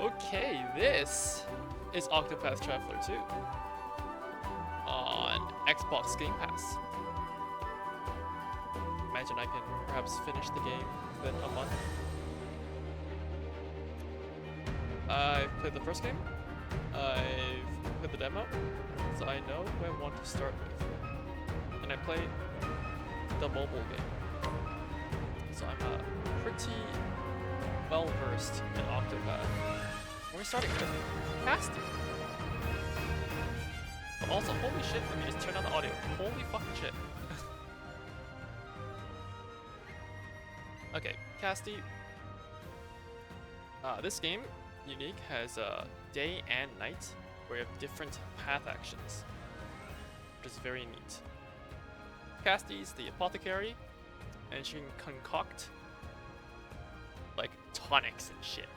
Okay, this is Octopath Traveler 2 on Xbox Game Pass. Imagine I can perhaps finish the game within a month. I've played the first game, I've played the demo, so I know who I want to start with. And I played the mobile game, so I'm pretty well versed in Octopath. We're starting with Castti. But also, holy shit, let me just turn on the audio. Holy fucking shit. Okay, Castti. This game, unique, has day and night, where you have different path actions, which is very neat. Castti's the Apothecary, and she can concoct like tonics and shit,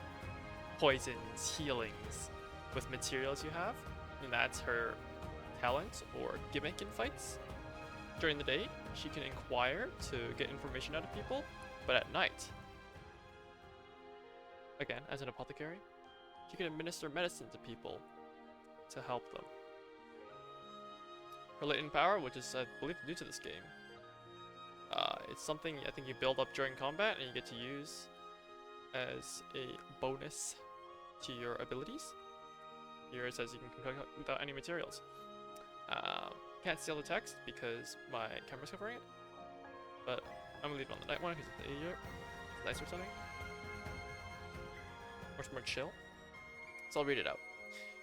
poisons, healings, with materials you have, and that's her talent or gimmick in fights. During the day, she can inquire to get information out of people, but at night, again, as an apothecary, she can administer medicine to people to help them. Her latent power, which is, I believe, new to this game, it's something I think you build up during combat and you get to use as a bonus to your abilities. Here it says you can concoct without any materials. Can't see all the text because my camera's covering it, but I'm gonna leave it on the night one because it's easier, it's nicer something. Or it's more chill. So I'll read it out.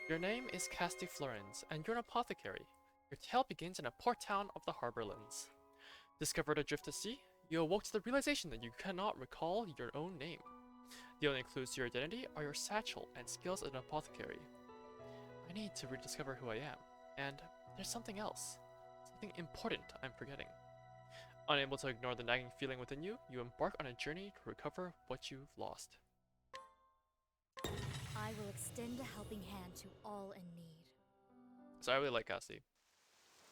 Your name is Castti Florens, and you're an apothecary. Your tale begins in a port town of the Harborlands. Discovered adrift at sea, you awoke to the realization that you cannot recall your own name. The only clues to your identity are your satchel and skills as an apothecary. I need to rediscover who I am, and there's something else. Something important I'm forgetting. Unable to ignore the nagging feeling within you, you embark on a journey to recover what you've lost. I will extend a helping hand to all in need. So I really like Castti.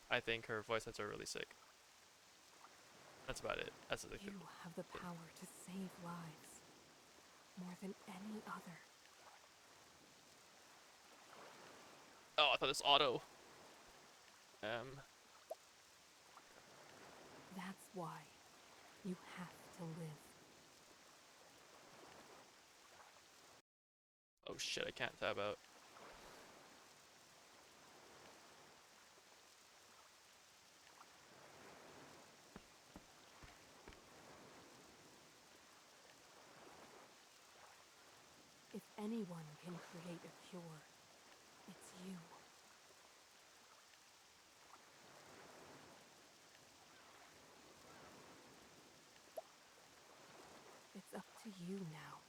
I think her voice lines are really sick. That's about it. That's like You have the power to save lives, more than any other. Oh, I thought this auto. That's why you have to live. Oh shit, I can't tab out. If anyone can create a cure, it's you. It's up to you now.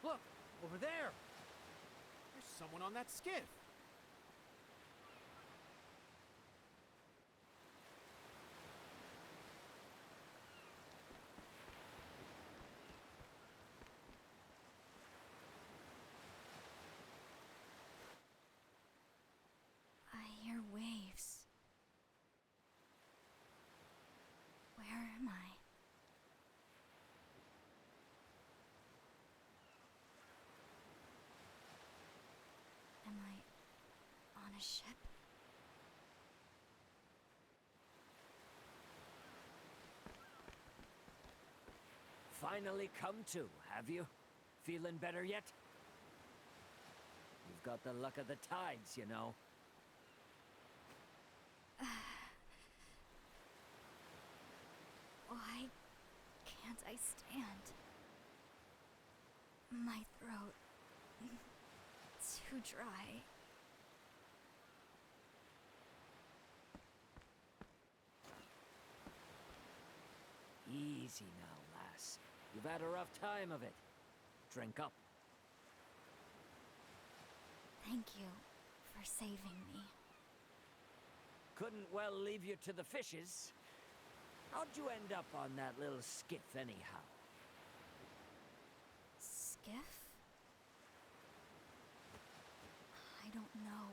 Look, over there! There's someone on that skiff! I hear waves. Where am I? Am I on a ship? Finally come to, have you? Feeling better yet? You've got the luck of the tides, you know. Why can't I stand? My throat too dry. Easy now, lass. You've had a rough time of it. Drink up. Thank you for saving me. couldn't well leave you to the fishes. How'd you end up on that little skiff anyhow? Skiff? I don't know.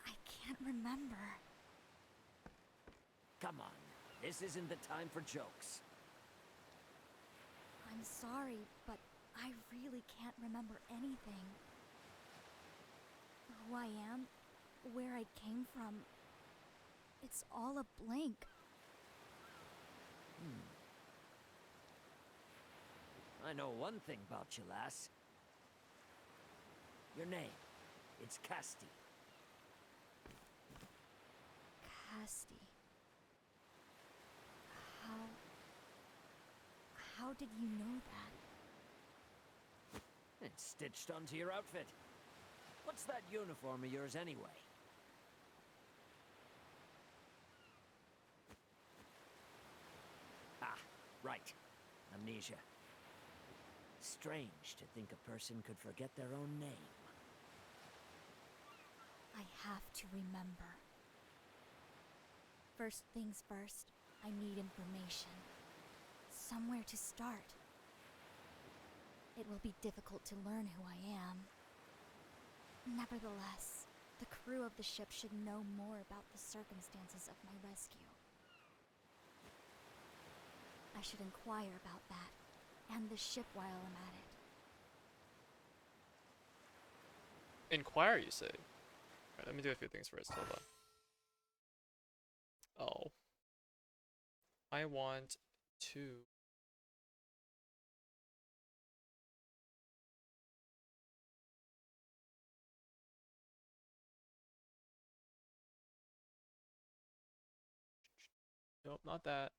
I can't remember. Come on, this isn't the time for jokes. I'm sorry, but I really can't remember anything. Who I am, where I came from, it's all a blank. I know one thing about you, lass. Your name, it's Castti. Castti. How did you know that? It's stitched onto your outfit. What's that uniform of yours anyway? Ah, right. Amnesia. Strange to think a person could forget their own name. I have to remember. First things first, I need information. Somewhere to start. It will be difficult to learn who I am. Nevertheless, the crew of the ship should know more about the circumstances of my rescue. I should inquire about that, and the ship while I'm at it. Inquire, you say? Alright, let me do a few things first. Hold on. Oh. I want to. Nope, not that.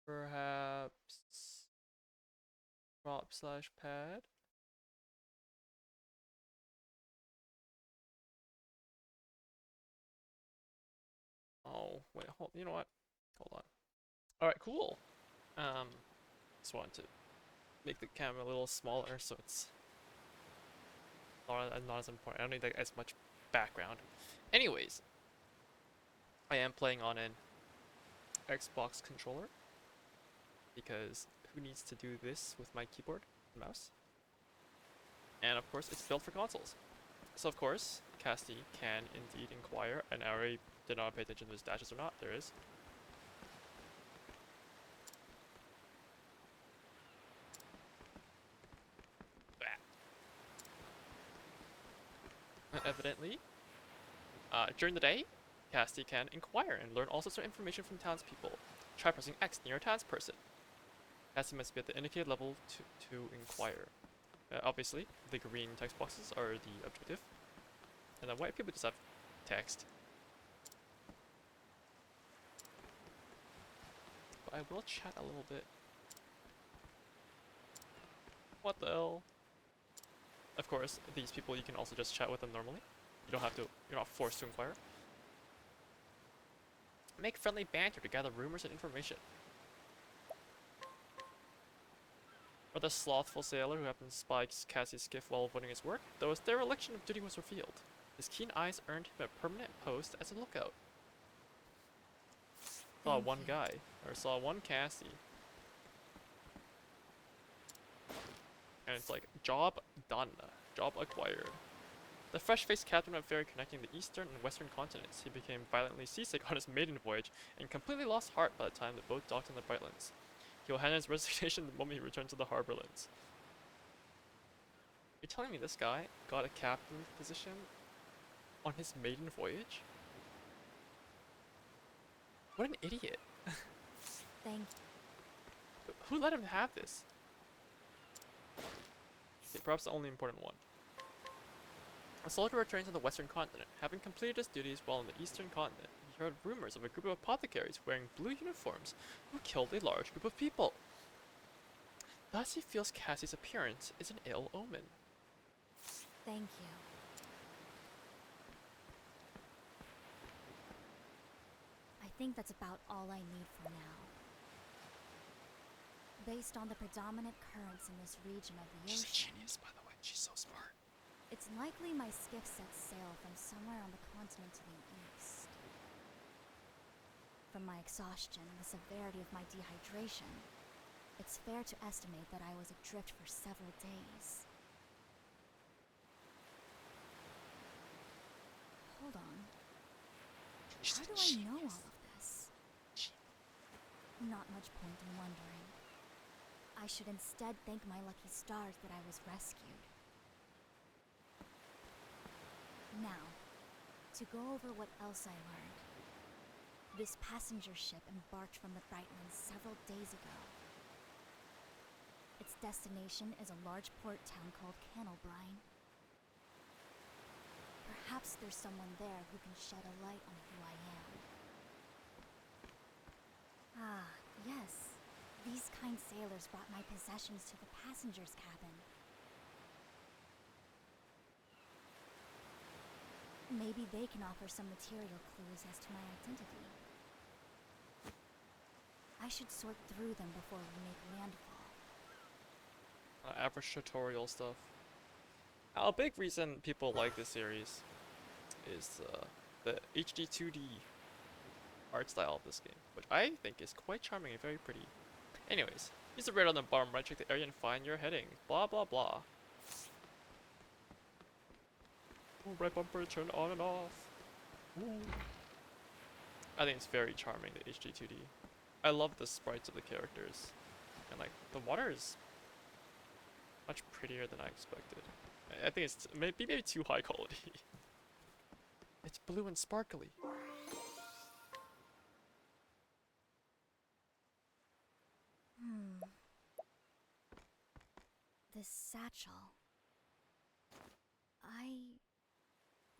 Perhaps prop slash pad. Oh, wait, hold, you know what? Hold on. Alright, cool. Just wanted to make the camera a little smaller so it's not as important. I don't need like, as much background. Anyways, I am playing on an Xbox controller because who needs to do this with my keyboard and mouse? And of course, it's built for consoles. So of course, Castti can indeed inquire, and I already did not pay attention to his dashes or not. There is. Evidently, during the day, Castti can inquire and learn all sorts of information from townspeople. Try pressing X near a townsperson. Castti must be at the indicated level to inquire. Obviously, the green text boxes are the objective, and the white people just have text. But I will chat a little bit. What the hell? Of course, these people you can also just chat with them normally. You don't have to, you're not forced to inquire. Make friendly banter to gather rumors and information. Or the slothful sailor who happened to spy Cassie's skiff while avoiding his work, though his dereliction of duty was revealed. His keen eyes earned him a permanent post as a lookout. Saw one guy, or saw one Cassie. And it's like, job done, job acquired. The fresh-faced captain of a ferry connecting the eastern and western continents, he became violently seasick on his maiden voyage and completely lost heart by the time the boat docked in the Brightlands. He will hand in his resignation the moment he returns to the Harborlands. You're telling me this guy got a captain position on his maiden voyage? What an idiot. Thank you. Who let him have this? Okay, perhaps the only important one. A soldier returned to the western continent. Having completed his duties while on the eastern continent, he heard rumors of a group of apothecaries wearing blue uniforms who killed a large group of people. Thus he feels Cassie's appearance is an ill omen. Thank you. I think that's about all I need for now. Based on the predominant currents in this region of the She's a ocean, genius, by the way. She's so smart. It's likely my skiff sets sail from somewhere on the continent to the east. From my exhaustion and the severity of my dehydration, it's fair to estimate that I was adrift for several days. Hold on. How do I know all of this? Not much point in wondering. I should instead thank my lucky stars that I was rescued. Now, to go over what else I learned. This passenger ship embarked from the Brightlands several days ago. Its destination is a large port town called Cannelbrine. Perhaps there's someone there who can shed a light on who I am. Ah, yes. These kind sailors brought my possessions to the passenger's cabin. Maybe they can offer some material clues as to my identity. I should sort through them before we make landfall. Average tutorial stuff. A big reason people like this series is the HD 2D art style of this game, which I think is quite charming and very pretty. Anyways, use the red on the bottom right, check the area and find your heading. Blah blah blah. Ooh, right bumper turn on and off. Ooh. I think it's very charming, the HD 2D. I love the sprites of the characters. And like, the water is much prettier than I expected. I think it's maybe too high quality. It's blue and sparkly. This satchel. I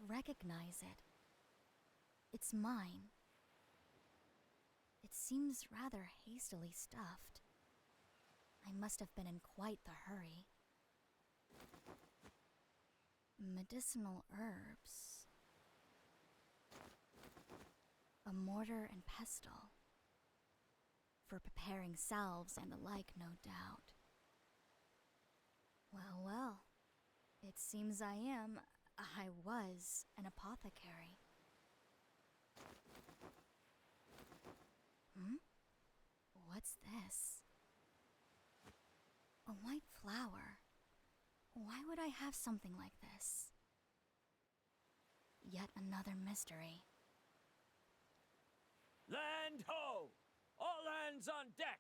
recognize it. It's mine. It seems rather hastily stuffed. I must have been in quite the hurry. Medicinal herbs. A mortar and pestle. For preparing salves and the like, no doubt. Well, well. It seems I was an apothecary. What's this? A white flower. Why would I have something like this? Yet another mystery. Land ho! All hands on deck!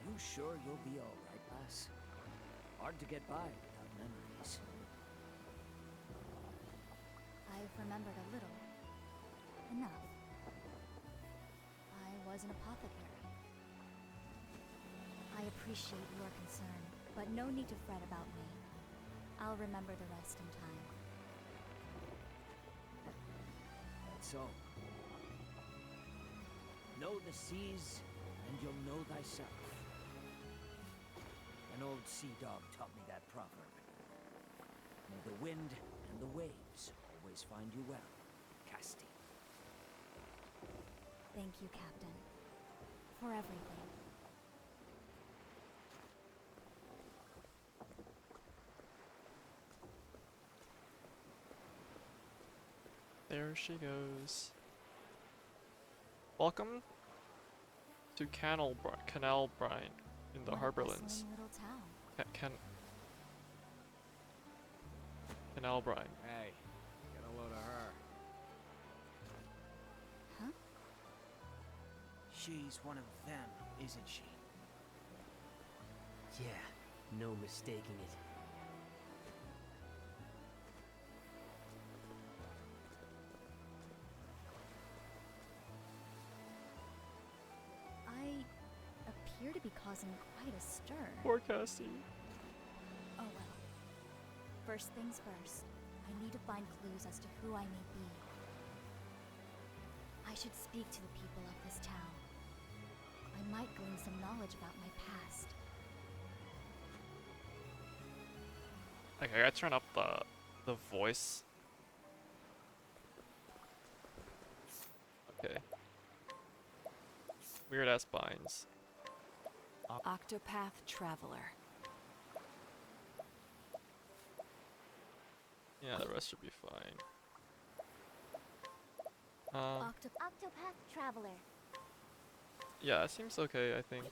You sure you'll be all right, lass? Hard to get by without memories. I've remembered a little. Enough. I was an apothecary. I appreciate your concern, but no need to fret about me. I'll remember the rest in time. That's all. Know the seas, and you'll know thyself. An old sea dog taught me that proverb. May the wind and the waves always find you well, Castti. Thank you, Captain. For everything. There she goes. Welcome to Cannelbrine in the What a Harborlands. bustling little town. Cannelbrine. Hey, get a load of her. Huh? She's one of them, isn't she? Yeah, no mistaking it. I appear to be causing quite a stir. Poor Cassie. Oh well. First things first, I need to find clues as to who I may be. I should speak to the people of this town. I might glean some knowledge about my past. Okay, I gotta turn up the voice. Okay. Weird ass binds. Octopath Traveler. Yeah, the rest should be fine. Octopath Traveler. Yeah, it seems okay, I think.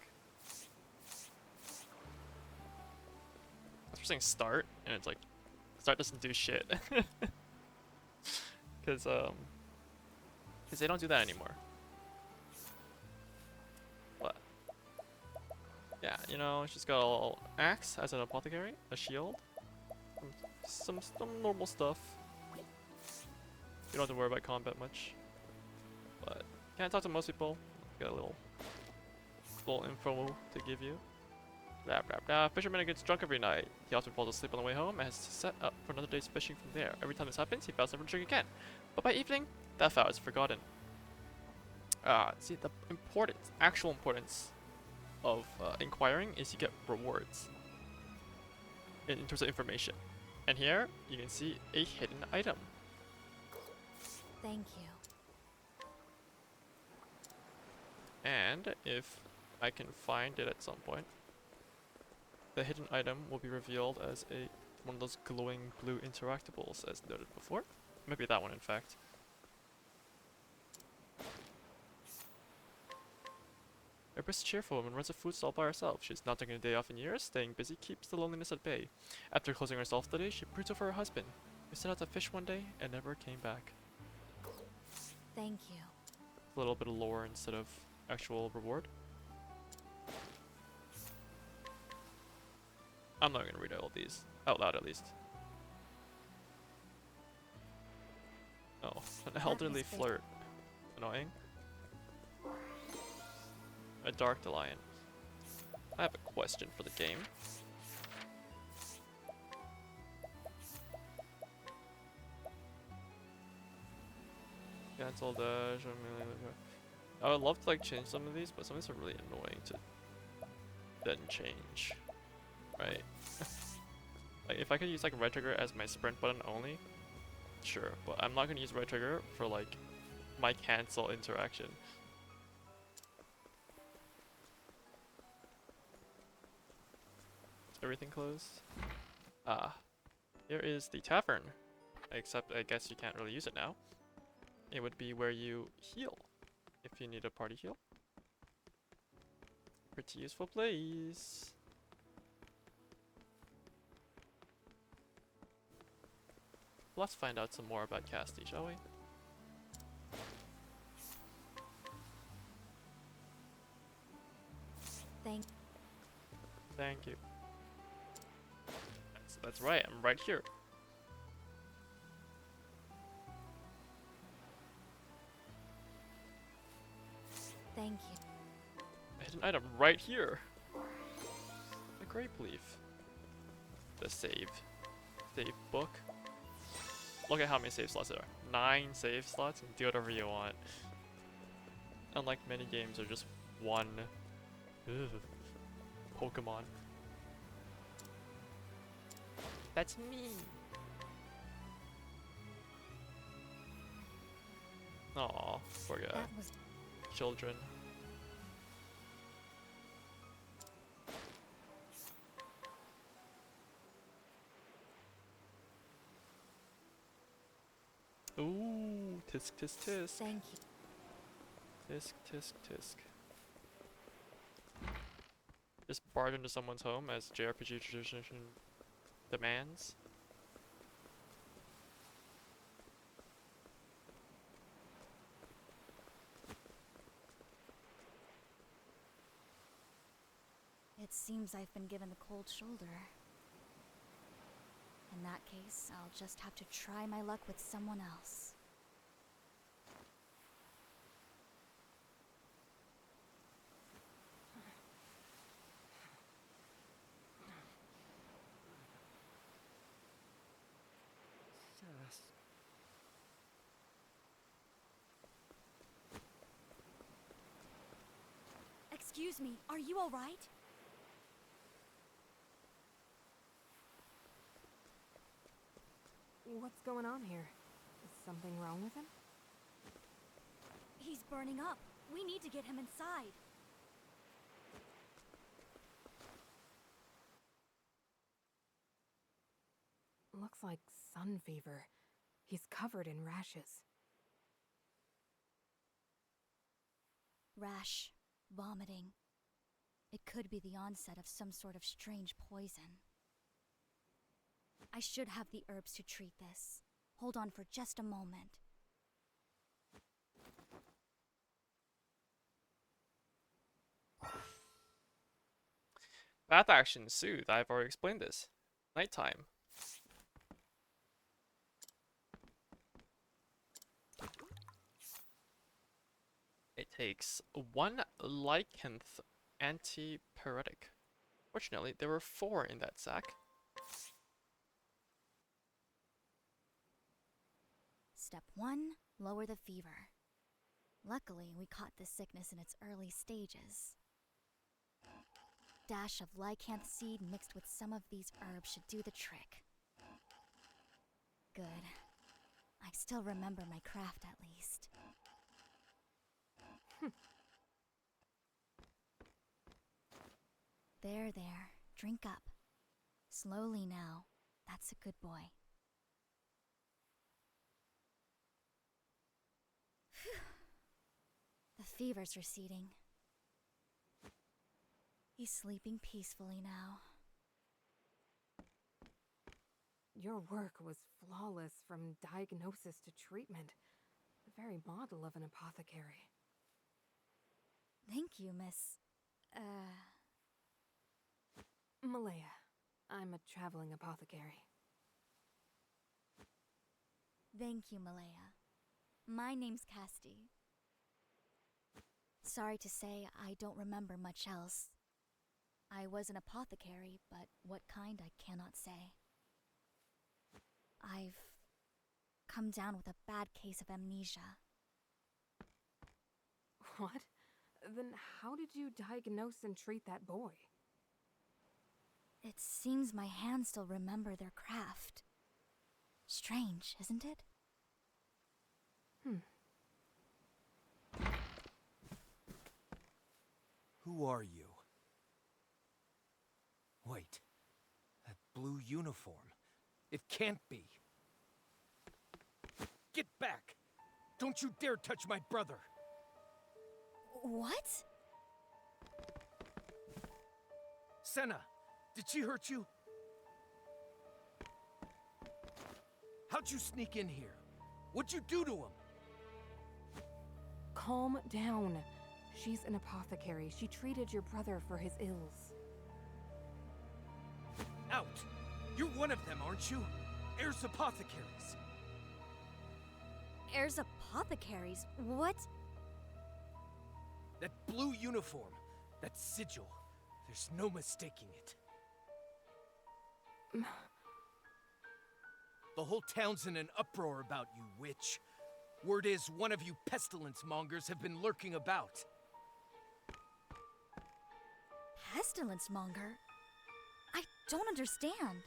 That's for saying start, and it's like, start doesn't do shit. Cause they don't do that anymore. But yeah, you know, she's got a little axe as an apothecary, a shield, some normal stuff. You don't have to worry about combat much. But can't talk to most people. Got a little info to give you. Blah blah blah. Fisherman gets drunk every night. He often falls asleep on the way home and has to set up for another day's fishing from there. Every time this happens, he vows never to drink again. But by evening, that vow is forgotten. See, the actual importance of inquiring is you get rewards in terms of information. And here, you can see a hidden item. Thank you. And if I can find it at some point, the hidden item will be revealed as one of those glowing blue interactables as noted before. Maybe that one, in fact. A brisk, cheerful woman runs a food stall by herself. She's not taking a day off in years. Staying busy keeps the loneliness at bay. After closing her stall for the day, she broods over her husband, who set out to fish one day and never came back. Thank you. A little bit of lore instead of actual reward. I'm not gonna read all these out loud, at least. Oh, an elderly flirt. Annoying. A dark Lion. I have a question for the game. Cancel dash. I would love to like change some of these, but some of these are really annoying to then change. Right? Like if I could use like right trigger as my sprint button only, sure. But I'm not gonna use right trigger for like my cancel interaction. Is everything closed? Ah. Here is the tavern. Except I guess you can't really use it now. It would be where you heal. If you need a party heal. Pretty useful place. Let's find out some more about Castti, shall we? Thank you. That's right, I'm right here. Thank you. A hidden item right here. A grape leaf. The save book. Look at how many save slots there are. 9 save slots and do whatever you want. Unlike many games are just one. Ugh. Pokemon. That's me. Aw, poor guy. That was Children. Ooh, tisk tisk tisk. thank you. Tisk tisk tisk. Just barge into someone's home as JRPG tradition demands. It seems I've been given the cold shoulder. In that case, I'll just have to try my luck with someone else. Excuse me, are you alright? What's going on here? Is something wrong with him? He's burning up. We need to get him inside. Looks like sun fever. He's covered in rashes. Rash, vomiting. It could be the onset of some sort of strange poison. I should have the herbs to treat this. Hold on for just a moment. Bath action, soothe. I've already explained this. Nighttime. It takes 1 lycanth antipyretic. Fortunately, there were 4 in that sack. Step 1, lower the fever. Luckily, we caught this sickness in its early stages. Dash of lycanth seed mixed with some of these herbs should do the trick. Good. I still remember my craft at least. There, there. Drink up. Slowly now. That's a good boy. Phew. The fever's receding. He's sleeping peacefully now. Your work was flawless from diagnosis to treatment. The very model of an apothecary. Thank you, Miss... Malaya. I'm a traveling apothecary. Thank you, Malaya. My name's Castti. Sorry to say, I don't remember much else. I was an apothecary, but what kind I cannot say. I've come down with a bad case of amnesia. What? Then how did you diagnose and treat that boy? It seems my hands still remember their craft. Strange, isn't it? Who are you? Wait. That blue uniform. It can't be. Get back! Don't you dare touch my brother! What? Senna, did she hurt you? How'd you sneak in here? What'd you do to him? Calm down. She's an apothecary. She treated your brother for his ills. Out! You're one of them, aren't you? Heirs apothecaries. Heirs apothecaries? What? That blue uniform, that sigil, there's no mistaking it. The whole town's in an uproar about you, witch. Word is one of you pestilence mongers have been lurking about. Pestilence monger? I don't understand.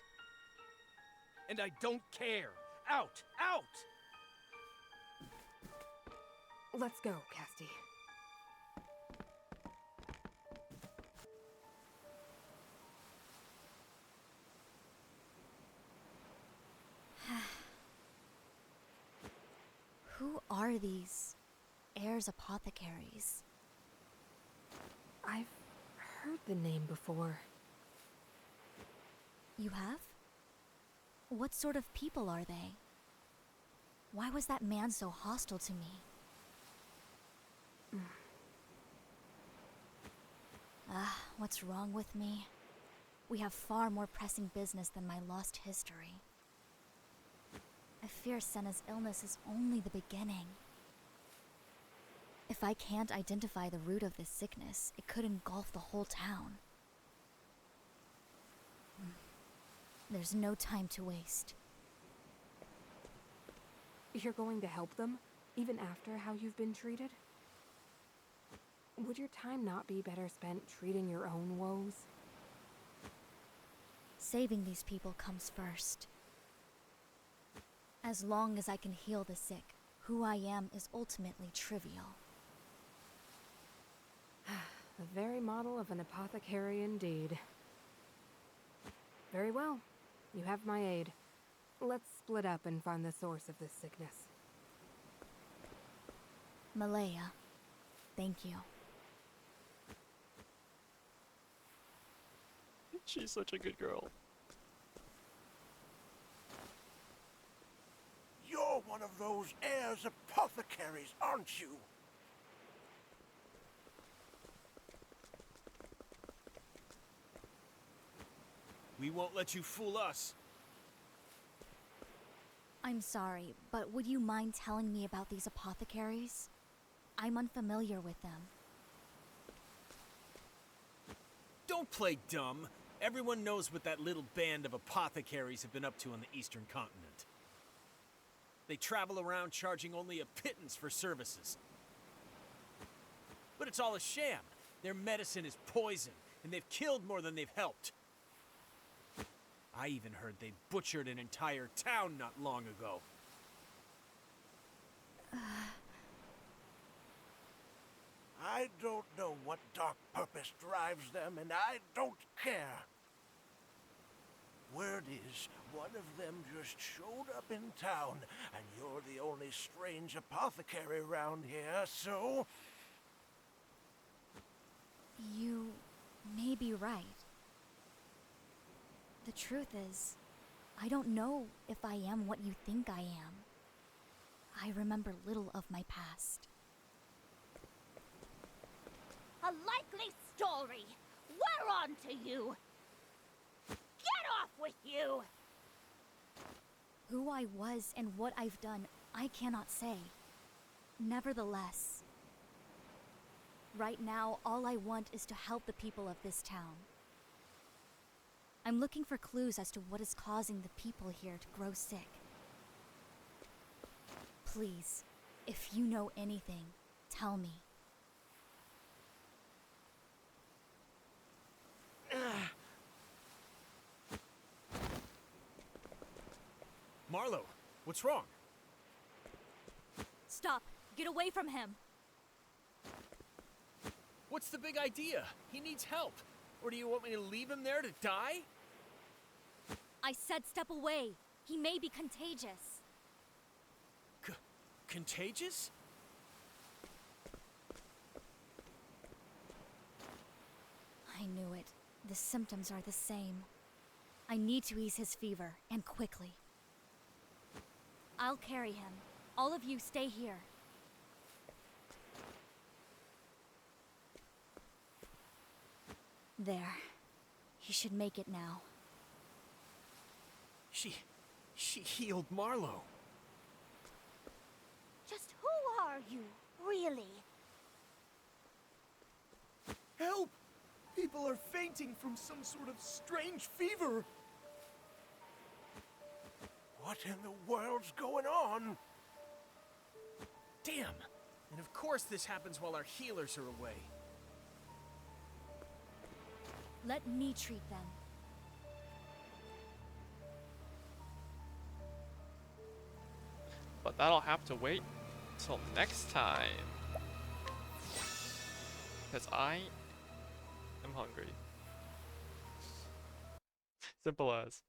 And I don't care. Out! Out! Let's go, Castti. Who are these heirs apothecaries? I've heard the name before. You have? What sort of people are they? Why was that man so hostile to me? What's wrong with me? We have far more pressing business than my lost history. I fear Senna's illness is only the beginning. If I can't identify the root of this sickness, it could engulf the whole town. There's no time to waste. You're going to help them, even after how you've been treated? Would your time not be better spent treating your own woes? Saving these people comes first. As long as I can heal the sick, who I am is ultimately trivial. The very model of an apothecary indeed. Very well. You have my aid. Let's split up and find the source of this sickness. Malaya, thank you. She's such a good girl. You're one of those heirs apothecaries, aren't you? We won't let you fool us. I'm sorry, but would you mind telling me about these apothecaries? I'm unfamiliar with them. Don't play dumb. Everyone knows what that little band of apothecaries have been up to on the Eastern Continent. They travel around charging only a pittance for services. But it's all a sham. Their medicine is poison, and they've killed more than they've helped. I even heard they butchered an entire town not long ago. I don't know what dark purpose drives them, and I don't care. Word is, one of them just showed up in town, and you're the only strange apothecary around here, so... You may be right. The truth is, I don't know if I am what you think I am. I remember little of my past. A likely story! We're on to you! Get off with you! Who I was and what I've done, I cannot say. Nevertheless, right now, all I want is to help the people of this town. I'm looking for clues as to what is causing the people here to grow sick. Please, if you know anything, tell me. Marlowe, what's wrong? Stop! Get away from him! What's the big idea? He needs help. Or do you want me to leave him there to die? I said step away! He may be contagious. Contagious? I knew it. The symptoms are the same. I need to ease his fever, and quickly. I'll carry him. All of you stay here. There. He should make it now. She healed Marlowe. Just who are you, really? Help! People are fainting from some sort of strange fever. What in the world's going on? Damn! And of course this happens while our healers are away. Let me treat them. But that'll have to wait till next time. Because I am hungry. Simple as.